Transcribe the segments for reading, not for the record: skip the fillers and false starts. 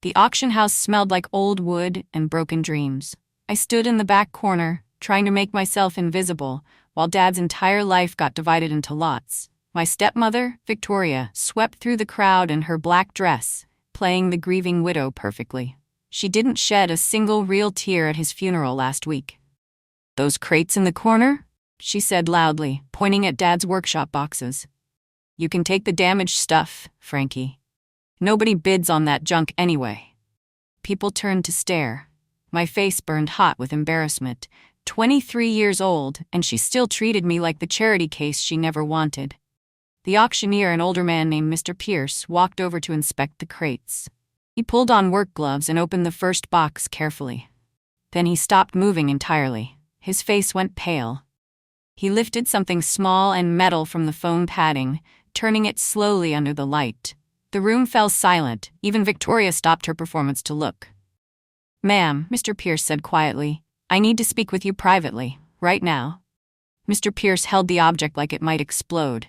The auction house smelled like old wood and broken dreams. I stood in the back corner, trying to make myself invisible, while Dad's entire life got divided into lots. My stepmother, Victoria, swept through the crowd in her black dress, playing the grieving widow perfectly. She didn't shed a single real tear at his funeral last week. "Those crates in the corner?" she said loudly, pointing at Dad's workshop boxes. "You can take the damaged stuff, Frankie. Nobody bids on that junk anyway." People turned to stare. My face burned hot with embarrassment. 23 years old, and she still treated me like the charity case she never wanted. The auctioneer, an older man named Mr. Pierce, walked over to inspect the crates. He pulled on work gloves and opened the first box carefully. Then he stopped moving entirely. His face went pale. He lifted something small and metal from the foam padding, turning it slowly under the light. The room fell silent. Even Victoria stopped her performance to look. "Ma'am," Mr. Pierce said quietly, "I need to speak with you privately, right now." Mr. Pierce held the object like it might explode.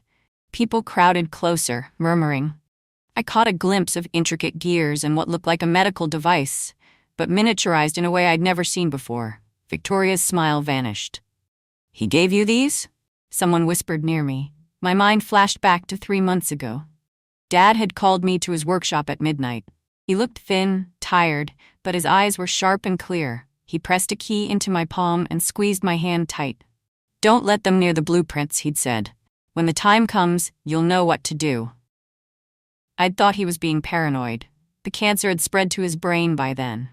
People crowded closer, murmuring. I caught a glimpse of intricate gears and what looked like a medical device, but miniaturized in a way I'd never seen before. Victoria's smile vanished. "He gave you these?" Someone whispered near me. My mind flashed back to 3 months ago. Dad had called me to his workshop at midnight. He looked thin, tired, but his eyes were sharp and clear. He pressed a key into my palm and squeezed my hand tight. "Don't let them near the blueprints," he'd said. "When the time comes, you'll know what to do." I'd thought he was being paranoid. The cancer had spread to his brain by then.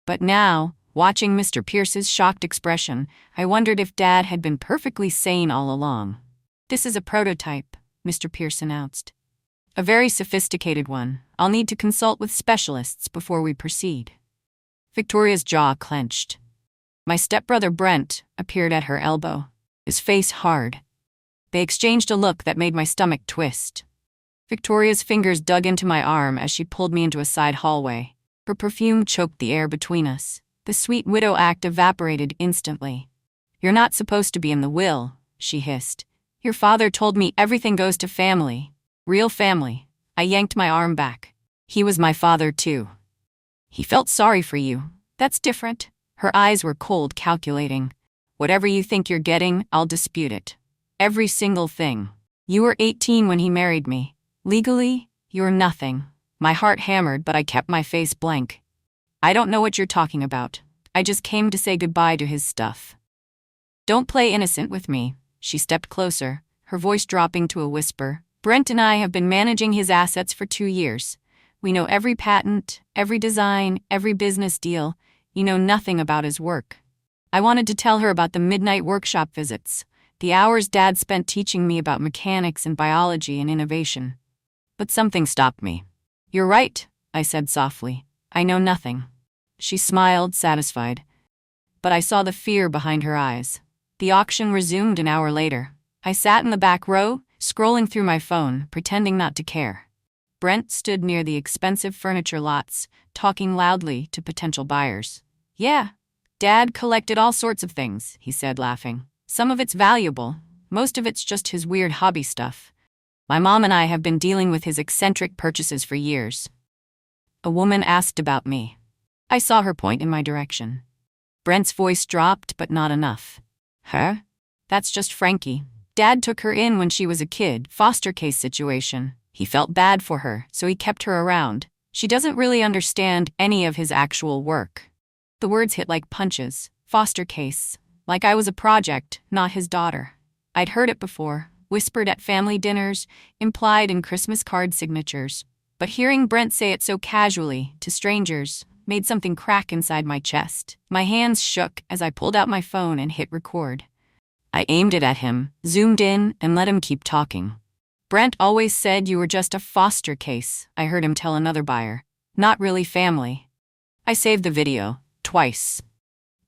But now, watching Mr. Pierce's shocked expression, I wondered if Dad had been perfectly sane all along. "This is a prototype," Mr. Pierce announced. "A very sophisticated one. I'll need to consult with specialists before we proceed." Victoria's jaw clenched. My stepbrother Brent appeared at her elbow, his face hard. They exchanged a look that made my stomach twist. Victoria's fingers dug into my arm as she pulled me into a side hallway. Her perfume choked the air between us. The sweet widow act evaporated instantly. "You're not supposed to be in the will," she hissed. "Your father told me everything goes to family. Real family." I yanked my arm back. "He was my father too. He felt sorry for you. That's different." Her eyes were cold, calculating. "Whatever you think you're getting, I'll dispute it. Every single thing. You were 18 when he married me. Legally, you're nothing." My heart hammered, but I kept my face blank. "I don't know what you're talking about. I just came to say goodbye to his stuff." "Don't play innocent with me." She stepped closer, her voice dropping to a whisper. "Brent and I have been managing his assets for 2 years. We know every patent, every design, every business deal. You know nothing about his work." I wanted to tell her about the midnight workshop visits, the hours Dad spent teaching me about mechanics and biology and innovation. But something stopped me. "You're right," I said softly. "I know nothing." She smiled, satisfied. But I saw the fear behind her eyes. The auction resumed an hour later. I sat in the back row, scrolling through my phone, pretending not to care. Brent stood near the expensive furniture lots, talking loudly to potential buyers. "Yeah, Dad collected all sorts of things," he said, laughing. "Some of it's valuable. Most of it's just his weird hobby stuff. My mom and I have been dealing with his eccentric purchases for years." A woman asked about me. I saw her point in my direction. Brent's voice dropped, but not enough. "Huh? That's just Frankie. Dad took her in when she was a kid, foster case situation. He felt bad for her, so he kept her around. She doesn't really understand any of his actual work." The words hit like punches. Foster case. Like I was a project, not his daughter. I'd heard it before, whispered at family dinners, implied in Christmas card signatures. But hearing Brent say it so casually, to strangers, made something crack inside my chest. My hands shook as I pulled out my phone and hit record. I aimed it at him, zoomed in, and let him keep talking. "Brent always said you were just a foster case," I heard him tell another buyer. "Not really family." I saved the video, twice.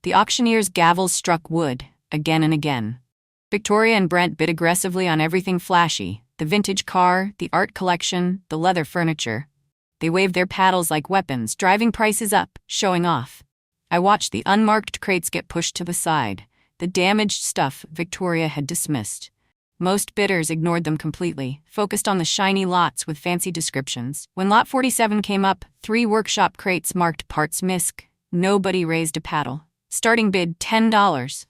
The auctioneer's gavel struck wood, again and again. Victoria and Brent bid aggressively on everything flashy, the vintage car, the art collection, the leather furniture. They waved their paddles like weapons, driving prices up, showing off. I watched the unmarked crates get pushed to the side, the damaged stuff Victoria had dismissed. Most bidders ignored them completely, focused on the shiny lots with fancy descriptions. When lot 47 came up, 3 workshop crates marked parts misc. Nobody raised a paddle. Starting bid $10,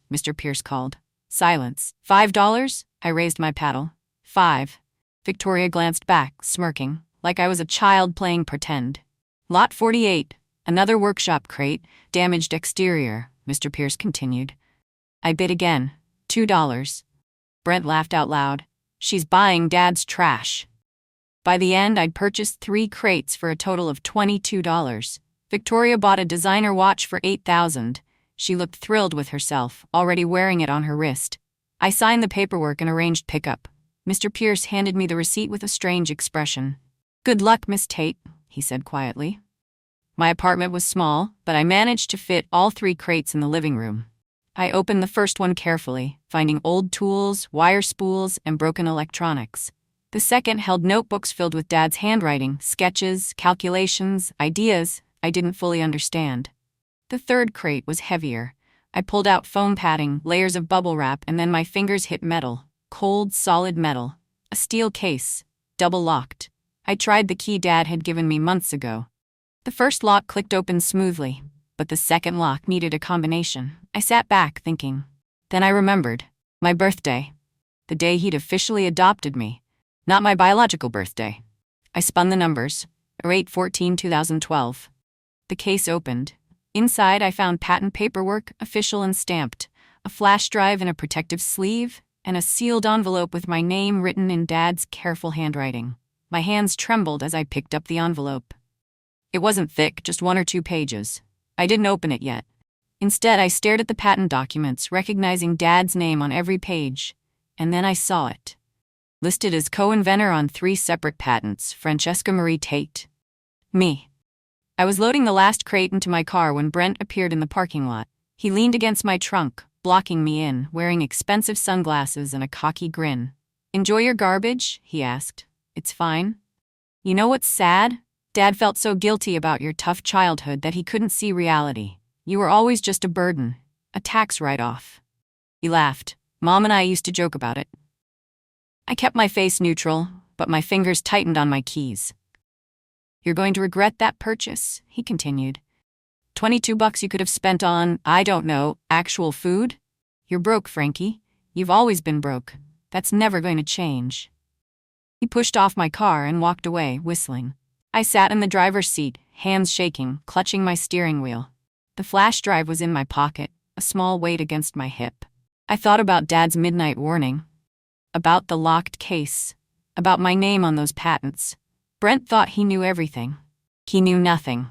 Mr. Pierce called. Silence. $5? I raised my paddle. 5. Victoria glanced back, smirking, like I was a child playing pretend. Lot 48, another workshop crate, damaged exterior, Mr. Pierce continued. I bid again. $2. Brent laughed out loud. She's buying Dad's trash. By the end, I'd purchased 3 crates for a total of $22. Victoria bought a designer watch for $8,000. She looked thrilled with herself, already wearing it on her wrist. I signed the paperwork and arranged pickup. Mr. Pierce handed me the receipt with a strange expression. Good luck, Miss Tate, he said quietly. My apartment was small, but I managed to fit all 3 crates in the living room. I opened the first one carefully, finding old tools, wire spools, and broken electronics. The second held notebooks filled with Dad's handwriting, sketches, calculations, ideas I didn't fully understand. The third crate was heavier. I pulled out foam padding, layers of bubble wrap, and then my fingers hit metal. Cold, solid metal. A steel case. Double-locked. I tried the key Dad had given me months ago. The first lock clicked open smoothly, but the second lock needed a combination. I sat back, thinking. Then I remembered. My birthday. The day he'd officially adopted me. Not my biological birthday. I spun the numbers. 08/14/2012. The case opened. Inside, I found patent paperwork, official and stamped, a flash drive in a protective sleeve, and a sealed envelope with my name written in Dad's careful handwriting. My hands trembled as I picked up the envelope. It wasn't thick, just 1 or 2 pages. I didn't open it yet. Instead, I stared at the patent documents, recognizing Dad's name on every page. And then I saw it. Listed as co-inventor on 3 separate patents, Francesca Marie Tate. Me. I was loading the last crate into my car when Brent appeared in the parking lot. He leaned against my trunk, blocking me in, wearing expensive sunglasses and a cocky grin. Enjoy your garbage? He asked. It's fine. You know what's sad? Dad felt so guilty about your tough childhood that he couldn't see reality. You were always just a burden, a tax write-off. He laughed. Mom and I used to joke about it. I kept my face neutral, but my fingers tightened on my keys. You're going to regret that purchase, he continued. $22 you could have spent on, I don't know, actual food? You're broke, Frankie. You've always been broke. That's never going to change. He pushed off my car and walked away, whistling. I sat in the driver's seat, hands shaking, clutching my steering wheel. The flash drive was in my pocket, a small weight against my hip. I thought about Dad's midnight warning. About the locked case. About my name on those patents. Brent thought he knew everything. He knew nothing.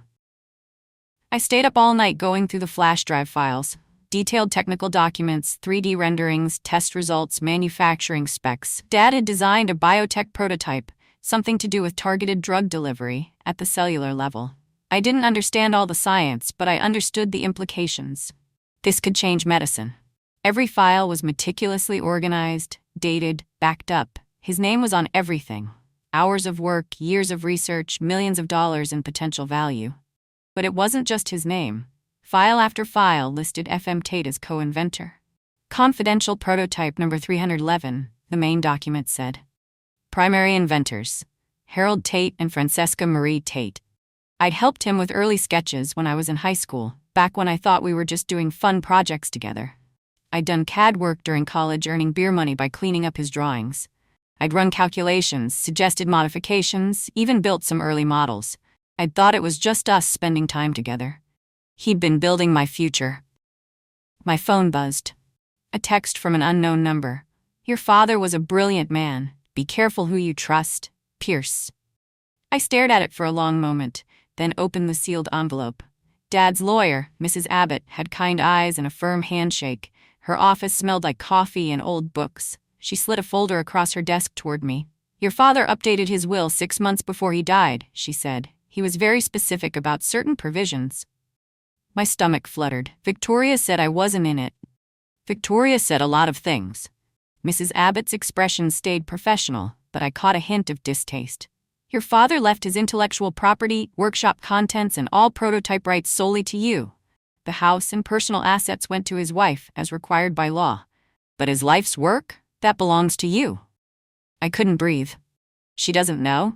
I stayed up all night going through the flash drive files. Detailed technical documents, 3D renderings, test results, manufacturing specs. Dad had designed a biotech prototype, something to do with targeted drug delivery, at the cellular level. I didn't understand all the science, but I understood the implications. This could change medicine. Every file was meticulously organized, dated, backed up. His name was on everything. Hours of work, years of research, millions of dollars in potential value. But it wasn't just his name. File after file listed FM Tate as co-inventor. Confidential prototype number 311, the main document said. Primary inventors, Harold Tate and Francesca Marie Tate. I'd helped him with early sketches when I was in high school, back when I thought we were just doing fun projects together. I'd done CAD work during college, earning beer money by cleaning up his drawings. I'd run calculations, suggested modifications, even built some early models. I'd thought it was just us spending time together. He'd been building my future. My phone buzzed. A text from an unknown number. Your father was a brilliant man. Be careful who you trust. Pierce. I stared at it for a long moment, then opened the sealed envelope. Dad's lawyer, Mrs. Abbott, had kind eyes and a firm handshake. Her office smelled like coffee and old books. She slid a folder across her desk toward me. Your father updated his will 6 months before he died, she said. He was very specific about certain provisions. My stomach fluttered. Victoria said I wasn't in it. Victoria said a lot of things. Mrs. Abbott's expression stayed professional, but I caught a hint of distaste. Your father left his intellectual property, workshop contents, and all prototype rights solely to you. The house and personal assets went to his wife, as required by law. But his life's work? That belongs to you. I couldn't breathe. She doesn't know?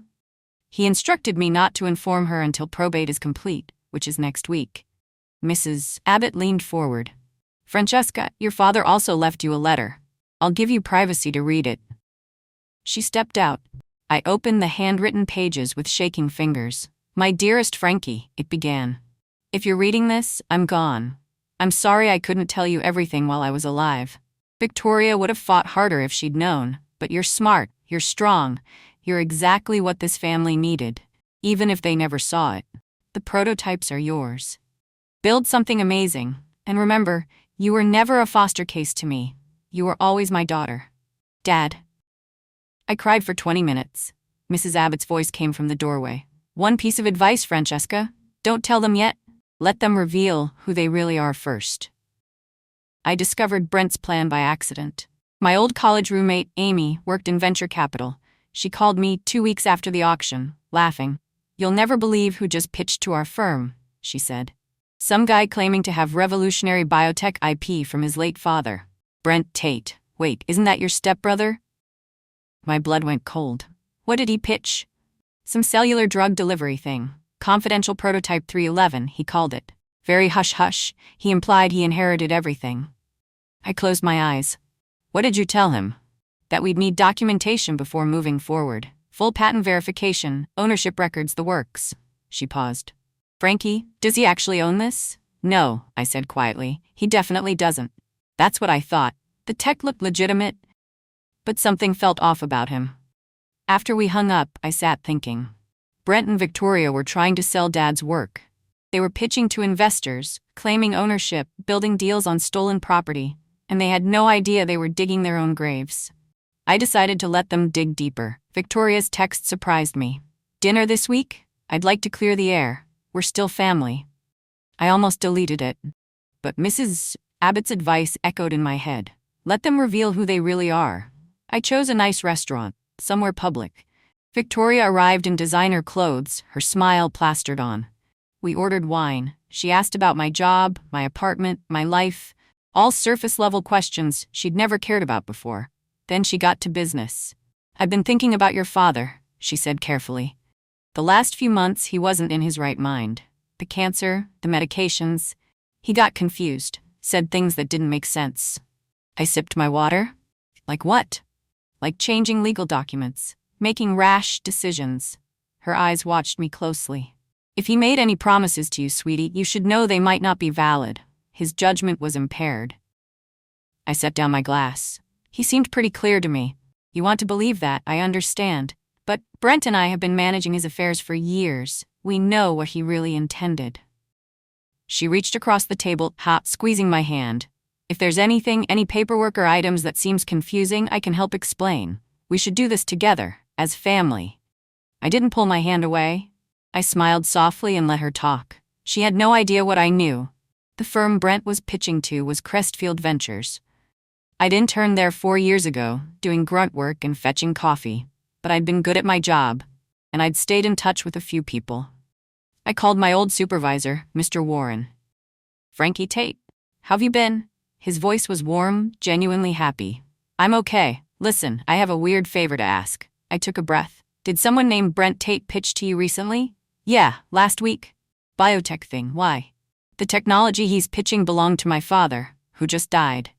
He instructed me not to inform her until probate is complete, which is next week. Mrs. Abbott leaned forward. Francesca, your father also left you a letter. I'll give you privacy to read it. She stepped out. I opened the handwritten pages with shaking fingers. My dearest Frankie, it began. If you're reading this, I'm gone. I'm sorry I couldn't tell you everything while I was alive. Victoria would have fought harder if she'd known, but you're smart, you're strong, you're exactly what this family needed, even if they never saw it. The prototypes are yours. Build something amazing, and remember, you were never a foster case to me. You were always my daughter. Dad. I cried for 20 minutes. Mrs. Abbott's voice came from the doorway. One piece of advice, Francesca. Don't tell them yet. Let them reveal who they really are first. I discovered Brent's plan by accident. My old college roommate, Amy, worked in venture capital. She called me 2 weeks after the auction, laughing. You'll never believe who just pitched to our firm, she said. Some guy claiming to have revolutionary biotech IP from his late father. Brent Tate. Wait, isn't that your stepbrother? My blood went cold. What did he pitch? Some cellular drug delivery thing. Confidential Prototype 311, he called it. Very hush-hush, he implied he inherited everything. I closed my eyes. What did you tell him? That we'd need documentation before moving forward. Full patent verification, ownership records, the works. She paused. Frankie, does he actually own this? No, I said quietly. He definitely doesn't. That's what I thought. The tech looked legitimate, but something felt off about him. After we hung up, I sat thinking. Brent and Victoria were trying to sell Dad's work. They were pitching to investors, claiming ownership, building deals on stolen property, and they had no idea they were digging their own graves. I decided to let them dig deeper. Victoria's text surprised me. Dinner this week? I'd like to clear the air. We're still family. I almost deleted it. But Mrs. Abbott's advice echoed in my head. Let them reveal who they really are. I chose a nice restaurant, somewhere public. Victoria arrived in designer clothes, her smile plastered on. We ordered wine. She asked about my job, my apartment, my life, all surface-level questions she'd never cared about before. Then she got to business. I've been thinking about your father, she said carefully. The last few months, he wasn't in his right mind. The cancer, the medications. He got confused, said things that didn't make sense. I sipped my water. Like what? Like changing legal documents, making rash decisions. Her eyes watched me closely. If he made any promises to you, sweetie, you should know they might not be valid. His judgment was impaired. I set down my glass. He seemed pretty clear to me. You want to believe that, I understand. But Brent and I have been managing his affairs for years. We know what he really intended. She reached across the table, squeezing my hand. If there's anything, any paperwork or items that seems confusing, I can help explain. We should do this together, as family. I didn't pull my hand away. I smiled softly and let her talk. She had no idea what I knew. The firm Brent was pitching to was Crestfield Ventures. I'd interned there 4 years ago, doing grunt work and fetching coffee, but I'd been good at my job, and I'd stayed in touch with a few people. I called my old supervisor, Mr. Warren. Frankie Tate, how've you been? His voice was warm, genuinely happy. I'm okay. Listen, I have a weird favor to ask. I took a breath. Did someone named Brent Tate pitch to you recently? Yeah, last week. Biotech thing, why? The technology he's pitching belonged to my father, who just died.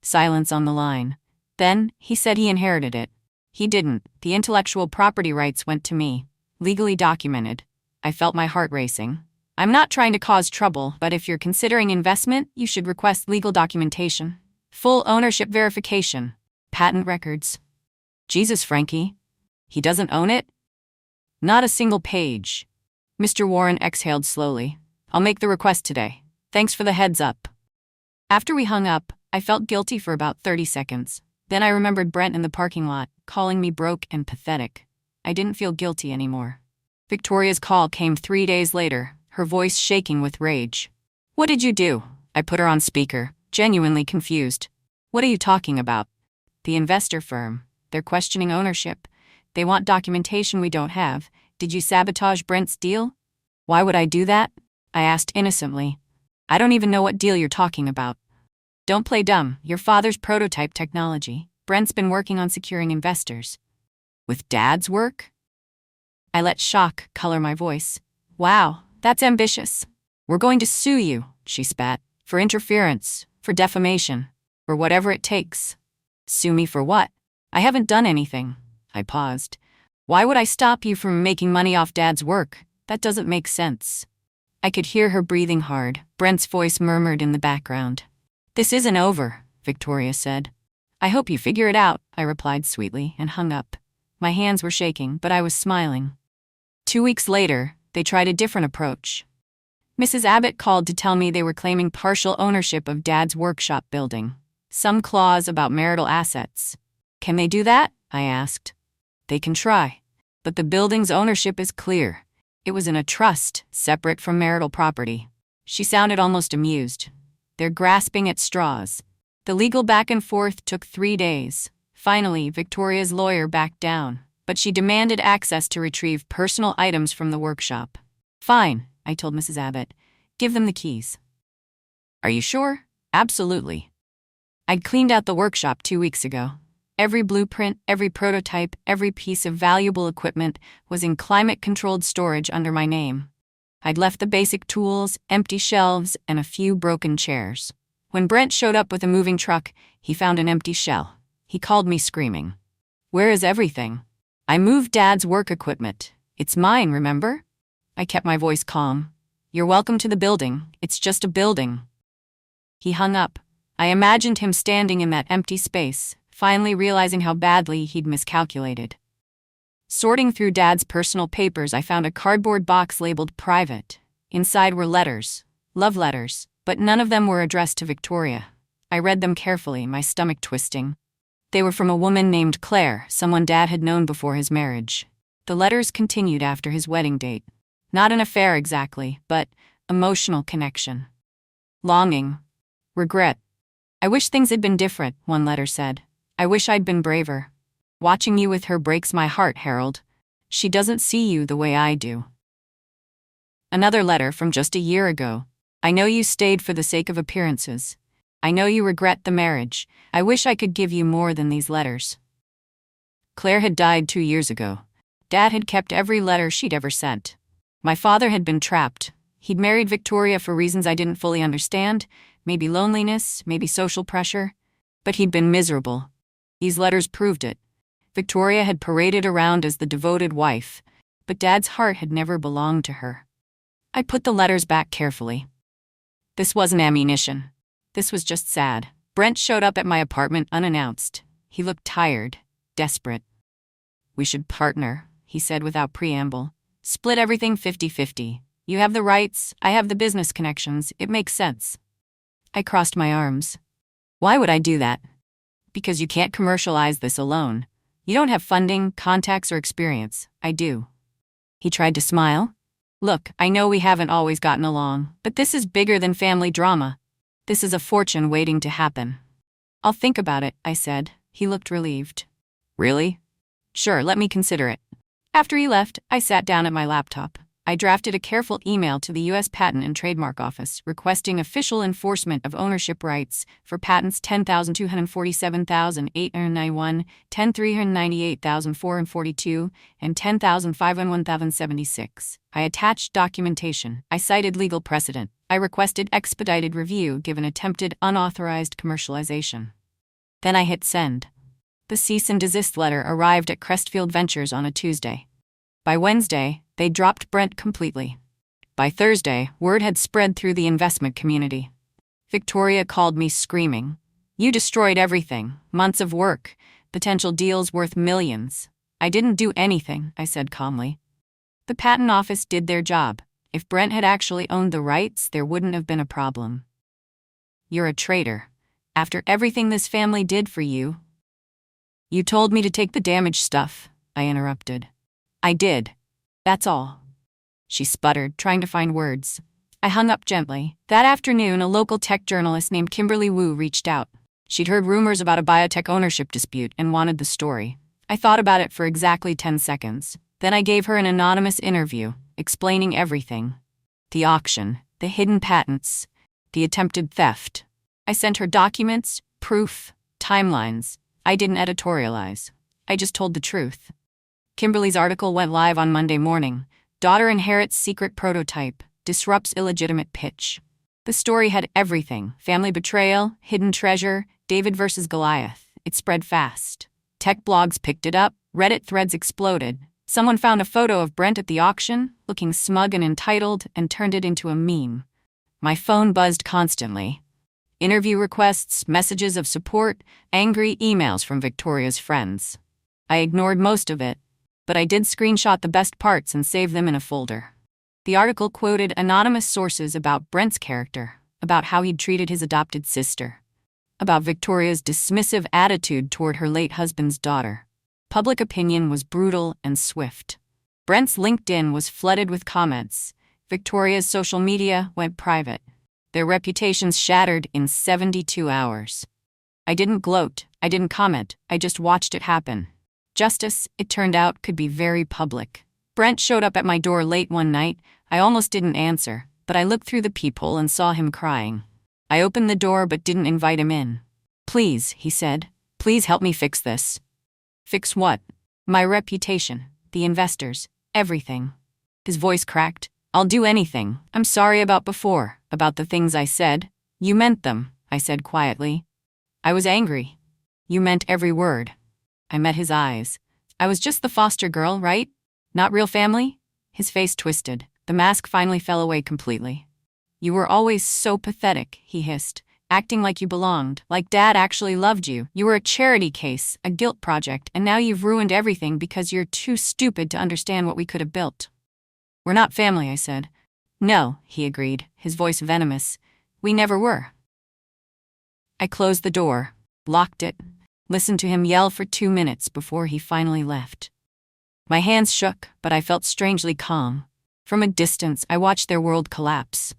Silence on the line. Then, he said he inherited it. He didn't. The intellectual property rights went to me. Legally documented. I felt my heart racing. I'm not trying to cause trouble, but if you're considering investment, you should request legal documentation. Full ownership verification. Patent records. Jesus, Frankie. He doesn't own it? Not a single page. Mr. Warren exhaled slowly. I'll make the request today. Thanks for the heads up. After we hung up, I felt guilty for about 30 seconds. Then I remembered Brent in the parking lot, calling me broke and pathetic. I didn't feel guilty anymore. Victoria's call came 3 days later, her voice shaking with rage. What did you do? I put her on speaker, genuinely confused. What are you talking about? The investor firm. They're questioning ownership. They want documentation we don't have. Did you sabotage Brent's deal? Why would I do that? I asked innocently. I don't even know what deal you're talking about. Don't play dumb. Your father's prototype technology. Brent's been working on securing investors. With Dad's work? I let shock color my voice. Wow, that's ambitious. We're going to sue you, she spat, for interference, for defamation, for whatever it takes. Sue me for what? I haven't done anything. I paused. Why would I stop you from making money off Dad's work? That doesn't make sense. I could hear her breathing hard. Brent's voice murmured in the background. This isn't over, Victoria said. I hope you figure it out, I replied sweetly and hung up. My hands were shaking, but I was smiling. 2 weeks later, they tried a different approach. Mrs. Abbott called to tell me they were claiming partial ownership of Dad's workshop building. Some clause about marital assets. Can they do that? I asked. They can try. But the building's ownership is clear. It was in a trust, separate from marital property. She sounded almost amused. They're grasping at straws. The legal back and forth took 3 days. Finally, Victoria's lawyer backed down, but she demanded access to retrieve personal items from the workshop. Fine, I told Mrs. Abbott. Give them the keys. Are you sure? Absolutely. I'd cleaned out the workshop 2 weeks ago. Every blueprint, every prototype, every piece of valuable equipment was in climate-controlled storage under my name. I'd left the basic tools, empty shelves, and a few broken chairs. When Brent showed up with a moving truck, he found an empty shell. He called me screaming. Where is everything? I moved Dad's work equipment. It's mine, remember? I kept my voice calm. You're welcome to the building. It's just a building. He hung up. I imagined him standing in that empty space, finally realizing how badly he'd miscalculated. Sorting through Dad's personal papers, I found a cardboard box labeled private. Inside were letters, love letters, but none of them were addressed to Victoria. I read them carefully, my stomach twisting. They were from a woman named Claire, someone Dad had known before his marriage. The letters continued after his wedding date. Not an affair exactly, but emotional connection. Longing. Regret. I wish things had been different, one letter said. I wish I'd been braver. Watching you with her breaks my heart, Harold. She doesn't see you the way I do. Another letter from just a year ago. I know you stayed for the sake of appearances. I know you regret the marriage. I wish I could give you more than these letters. Claire had died 2 years ago. Dad had kept every letter she'd ever sent. My father had been trapped. He'd married Victoria for reasons I didn't fully understand, maybe loneliness, maybe social pressure. But he'd been miserable. These letters proved it. Victoria had paraded around as the devoted wife, but Dad's heart had never belonged to her. I put the letters back carefully. This wasn't ammunition. This was just sad. Brent showed up at my apartment unannounced. He looked tired, desperate. We should partner, he said without preamble. Split everything 50-50. You have the rights, I have the business connections. It makes sense. I crossed my arms. Why would I do that? Because you can't commercialize this alone. You don't have funding, contacts, or experience. I do. He tried to smile. Look, I know we haven't always gotten along, but this is bigger than family drama. This is a fortune waiting to happen. I'll think about it, I said. He looked relieved. Really? Sure, let me consider it. After he left, I sat down at my laptop. I drafted a careful email to the U.S. Patent and Trademark Office requesting official enforcement of ownership rights for patents 10,247,891, 10,398,442, and 10,501,076. I attached documentation. I cited legal precedent. I requested expedited review given attempted unauthorized commercialization. Then I hit send. The cease and desist letter arrived at Crestfield Ventures on a Tuesday. By Wednesday, they dropped Brent completely. By Thursday, word had spread through the investment community. Victoria called me screaming. You destroyed everything, months of work, potential deals worth millions. I didn't do anything, I said calmly. The patent office did their job. If Brent had actually owned the rights, there wouldn't have been a problem. You're a traitor. After everything this family did for you. You told me to take the damaged stuff, I interrupted. I did. That's all. She sputtered, trying to find words. I hung up gently. That afternoon, a local tech journalist named Kimberly Wu reached out. She'd heard rumors about a biotech ownership dispute and wanted the story. I thought about it for exactly 10 seconds. Then I gave her an anonymous interview, explaining everything. The auction, the hidden patents, the attempted theft. I sent her documents, proof, timelines. I didn't editorialize. I just told the truth. Kimberly's article went live on Monday morning. Daughter inherits secret prototype, disrupts illegitimate pitch. The story had everything: family betrayal, hidden treasure, David versus Goliath. It spread fast. Tech blogs picked it up, Reddit threads exploded. Someone found a photo of Brent at the auction, looking smug and entitled, and turned it into a meme. My phone buzzed constantly. Interview requests, messages of support, angry emails from Victoria's friends. I ignored most of it, but I did screenshot the best parts and save them in a folder. The article quoted anonymous sources about Brent's character, about how he'd treated his adopted sister, about Victoria's dismissive attitude toward her late husband's daughter. Public opinion was brutal and swift. Brent's LinkedIn was flooded with comments. Victoria's social media went private. Their reputations shattered in 72 hours. I didn't gloat, I didn't comment, I just watched it happen. Justice, it turned out, could be very public. Brent showed up at my door late one night. I almost didn't answer, but I looked through the peephole and saw him crying. I opened the door but didn't invite him in. "Please," he said, "please help me fix this." "Fix what?" "My reputation, the investors, everything." His voice cracked. "I'll do anything. I'm sorry about before, about the things I said." "You meant them," I said quietly. I was angry. "You meant every word." I met his eyes. "I was just the foster girl, right? Not real family?" His face twisted. The mask finally fell away completely. "You were always so pathetic," he hissed, "acting like you belonged, like Dad actually loved you. You were a charity case, a guilt project, and now you've ruined everything because you're too stupid to understand what we could have built." "We're not family," I said. "No," he agreed, his voice venomous. "We never were." I closed the door, locked it, listened to him yell for 2 minutes before he finally left. My hands shook, but I felt strangely calm. From a distance, I watched their world collapse.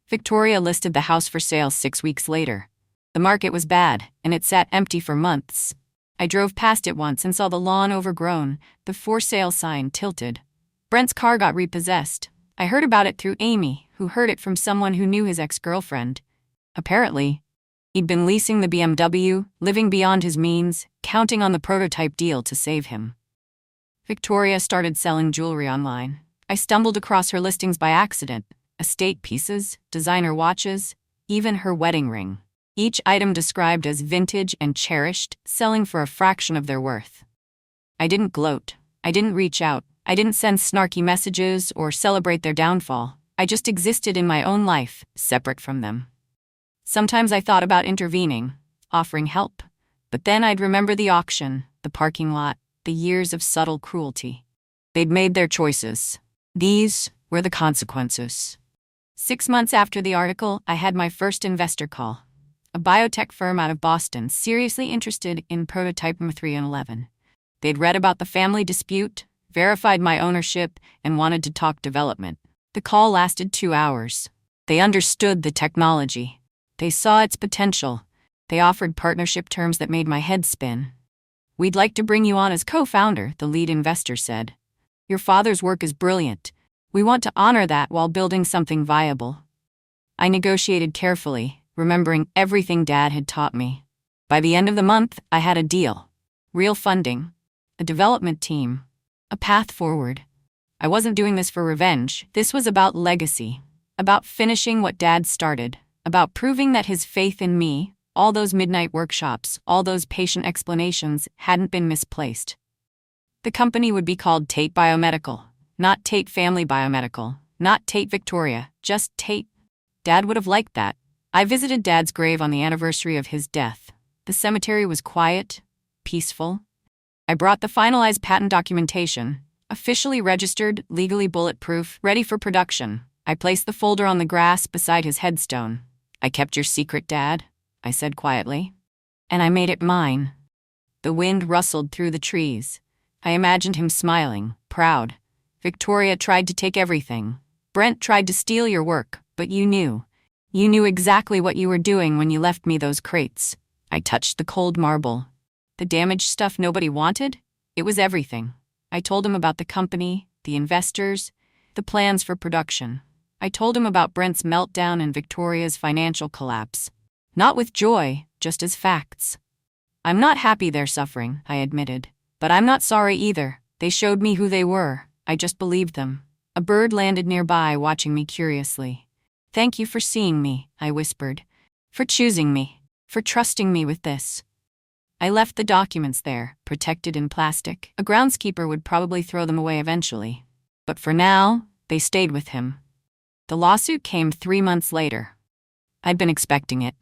Victoria listed the house for sale 6 weeks later. The market was bad, and it sat empty for months. I drove past it once and saw the lawn overgrown, the for sale sign tilted. Brent's car got repossessed. I heard about it through Amy, who heard it from someone who knew his ex-girlfriend. Apparently, he'd been leasing the BMW, living beyond his means, counting on the prototype deal to save him. Victoria started selling jewelry online. I stumbled across her listings by accident: estate pieces, designer watches, even her wedding ring. Each item described as vintage and cherished, selling for a fraction of their worth. I didn't gloat. I didn't reach out. I didn't send snarky messages or celebrate their downfall. I just existed in my own life, separate from them. Sometimes I thought about intervening, offering help. But then I'd remember the auction, the parking lot, the years of subtle cruelty. They'd made their choices. These were the consequences. 6 months after the article, I had my first investor call. A biotech firm out of Boston, seriously interested in prototype M311. They'd read about the family dispute, verified my ownership, and wanted to talk development. The call lasted 2 hours. They understood the technology. They saw its potential. They offered partnership terms that made my head spin. "We'd like to bring you on as co-founder," the lead investor said. "Your father's work is brilliant. We want to honor that while building something viable." I negotiated carefully, remembering everything Dad had taught me. By the end of the month, I had a deal. Real funding. A development team. A path forward. I wasn't doing this for revenge. This was about legacy. About finishing what Dad started. About proving that his faith in me, all those midnight workshops, all those patient explanations, hadn't been misplaced. The company would be called Tate Biomedical. Not Tate Family Biomedical. Not Tate Victoria. Just Tate. Dad would have liked that. I visited Dad's grave on the anniversary of his death. The cemetery was quiet, peaceful. I brought the finalized patent documentation, officially registered, legally bulletproof, ready for production. I placed the folder on the grass beside his headstone. "I kept your secret, Dad," I said quietly. "And I made it mine." The wind rustled through the trees. I imagined him smiling, proud. "Victoria tried to take everything. Brent tried to steal your work, but you knew. You knew exactly what you were doing when you left me those crates." I touched the cold marble. The damaged stuff nobody wanted? It was everything. I told him about the company, the investors, the plans for production. I told him about Brent's meltdown and Victoria's financial collapse. Not with joy, just as facts. I'm not happy they're suffering, I admitted. But I'm not sorry either. They showed me who they were. I just believed them. A bird landed nearby, watching me curiously. Thank you for seeing me, I whispered. For choosing me. For trusting me with this. I left the documents there, protected in plastic. A groundskeeper would probably throw them away eventually. But for now, they stayed with him. The lawsuit came 3 months later. I'd been expecting it.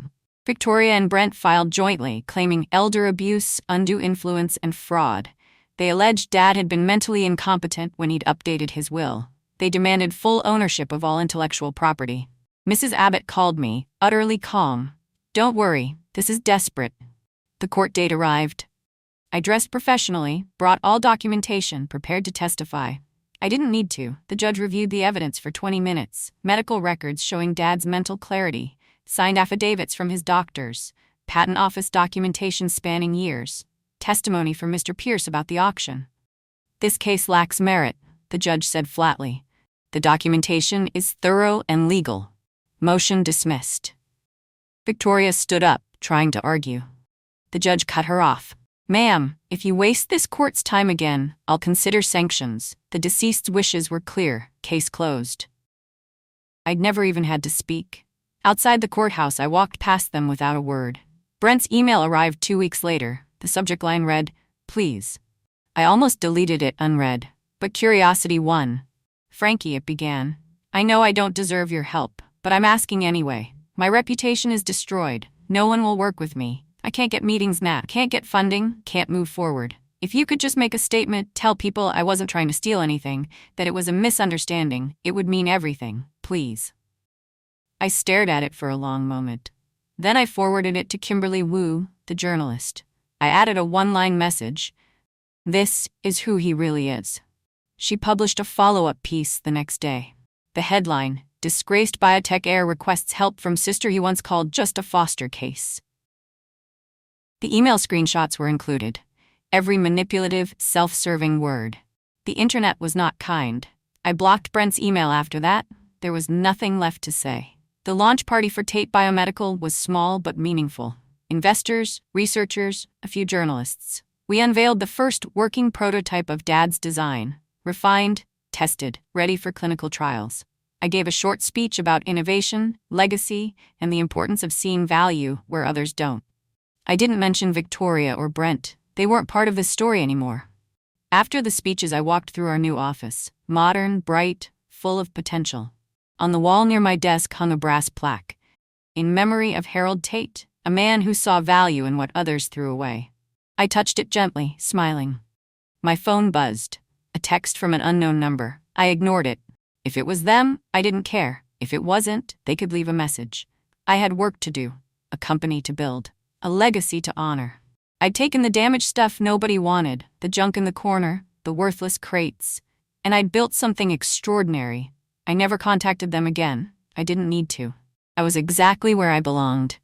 Victoria and Brent filed jointly, claiming elder abuse, undue influence, and fraud. They alleged Dad had been mentally incompetent when he'd updated his will. They demanded full ownership of all intellectual property. Mrs. Abbott called me, utterly calm. Don't worry, this is desperate. The court date arrived. I dressed professionally, brought all documentation, prepared to testify. I didn't need to. The judge reviewed the evidence for 20 minutes. Medical records showing Dad's mental clarity, signed affidavits from his doctors, patent office documentation spanning years, testimony from Mr. Pierce about the auction. This case lacks merit, the judge said flatly. The documentation is thorough and legal. Motion dismissed. Victoria stood up, trying to argue. The judge cut her off. Ma'am, if you waste this court's time again, I'll consider sanctions. The deceased's wishes were clear. Case closed. I'd never even had to speak. Outside the courthouse, I walked past them without a word. Brent's email arrived 2 weeks later. The subject line read, "Please." I almost deleted it unread, but curiosity won. Frankie, it began. I know I don't deserve your help, but I'm asking anyway. My reputation is destroyed. No one will work with me. I can't get meetings now, can't get funding, can't move forward. If you could just make a statement, tell people I wasn't trying to steal anything, that it was a misunderstanding, it would mean everything, please. I stared at it for a long moment. Then I forwarded it to Kimberly Wu, the journalist. I added a one-line message. This is who he really is. She published a follow-up piece the next day. The headline, Disgraced Biotech Heir Requests Help from Sister He Once Called Just a Foster Case. The email screenshots were included. Every manipulative, self-serving word. The internet was not kind. I blocked Brent's email after that. There was nothing left to say. The launch party for Tate Biomedical was small but meaningful. Investors, researchers, a few journalists. We unveiled the first working prototype of Dad's design. Refined, tested, ready for clinical trials. I gave a short speech about innovation, legacy, and the importance of seeing value where others don't. I didn't mention Victoria or Brent. They weren't part of the story anymore. After the speeches, I walked through our new office. Modern, bright, full of potential. On the wall near my desk hung a brass plaque. In memory of Harold Tate, a man who saw value in what others threw away. I touched it gently, smiling. My phone buzzed. A text from an unknown number. I ignored it. If it was them, I didn't care. If it wasn't, they could leave a message. I had work to do. A company to build. A legacy to honor. I'd taken the damaged stuff nobody wanted, the junk in the corner, the worthless crates, and I'd built something extraordinary. I never contacted them again. I didn't need to. I was exactly where I belonged.